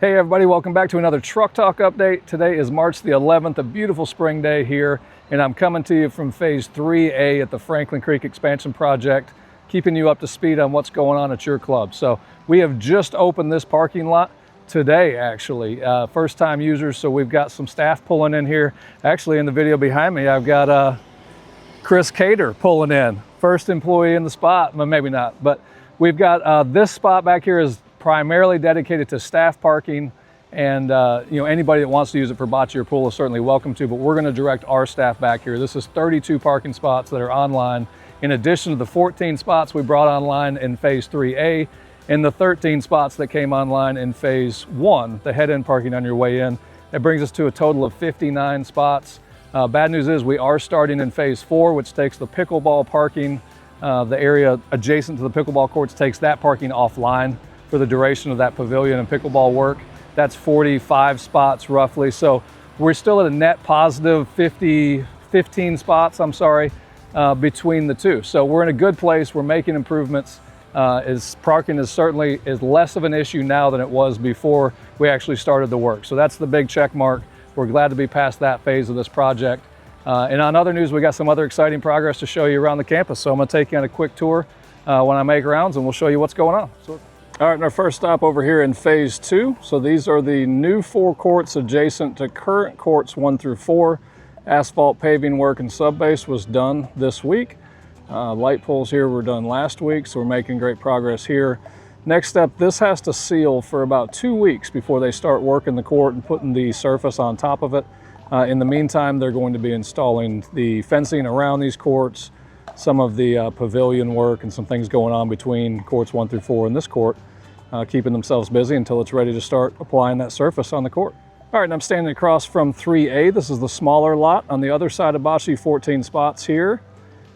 Hey everybody, welcome back to another Truck Talk update. Today is March the 11th, a beautiful spring day here, and I'm coming to you from Phase 3A at the Franklin Creek Expansion Project, keeping you up to speed on what's going on at your club. So we have just opened this parking lot today, actually. First time users, so we've got some staff pulling in here. Actually, in the video behind me, I've got Chris Cater pulling in. First employee in the spot, well, maybe not, but we've got this spot back here is primarily dedicated to staff parking, and anybody that wants to use it for bocce or pool is certainly welcome to, but we're going to direct our staff back here. This is 32 parking spots that are online, in addition to the 14 spots we brought online in Phase 3A and the 13 spots that came online in Phase 1, the head-end parking on your way in. It brings us to a total of 59 spots. Bad news is we are starting in Phase 4, which takes the pickleball parking, the area adjacent to the pickleball courts takes that parking offline for the duration of that pavilion and pickleball work. That's 45 spots roughly. So we're still at a net positive 15 spots, between the two. So we're in a good place. We're making improvements. Parking is certainly less of an issue now than it was before we actually started the work. So that's the big check mark. We're glad to be past that phase of this project. And on other news, we got some other exciting progress to show you around the campus. So I'm gonna take you on a quick tour when I make rounds, and we'll show you what's going on. All right, and our first stop over here in Phase 2. So these are the new 4 courts adjacent to current courts 1 through 4. Asphalt paving work and subbase was done this week. Light poles here were done last week, so we're making great progress here. Next step, this has to seal for about 2 weeks before they start working the court and putting the surface on top of it. In the meantime, they're going to be installing the fencing around these courts, some of the pavilion work, and some things going on between courts 1 through 4 and this court, keeping themselves busy until it's ready to start applying that surface on the court. All right, and I'm standing across from 3A. This is the smaller lot. On the other side of bocce, 14 spots here.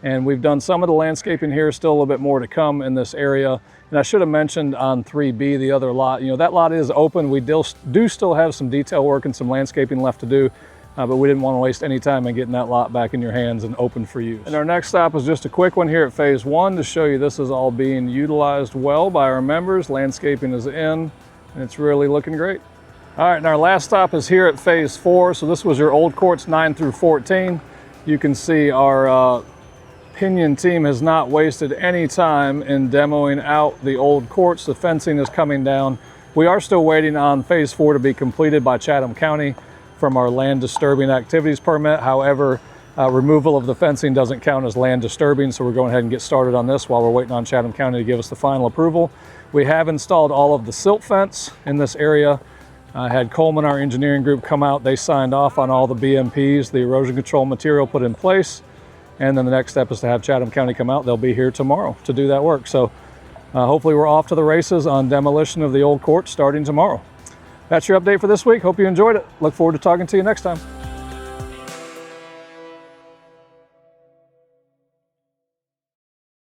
And we've done some of the landscaping here, still a little bit more to come in this area. And I should have mentioned on 3B, the other lot, that lot is open. We do still have some detail work and some landscaping left to do. But we didn't want to waste any time in getting that lot back in your hands and open for use. And our next stop is just a quick one here at Phase 1 to show you this is all being utilized well by our members. Landscaping is in, and it's really looking great. All right, and our last stop is here at Phase 4. So this was your old courts 9 through 14. You can see our Pinion team has not wasted any time in demoing out the old courts. The fencing is coming down. We are still waiting on Phase 4 to be completed by Chatham County from our land disturbing activities permit. However, removal of the fencing doesn't count as land disturbing, so we're going ahead and get started on this while we're waiting on Chatham County to give us the final approval. We have installed all of the silt fence in this area. I had Coleman, our engineering group, come out. They signed off on all the BMPs, the erosion control material put in place. And then the next step is to have Chatham County come out. They'll be here tomorrow to do that work. So hopefully we're off to the races on demolition of the old court starting tomorrow. That's your update for this week. Hope you enjoyed it. Look forward to talking to you next time.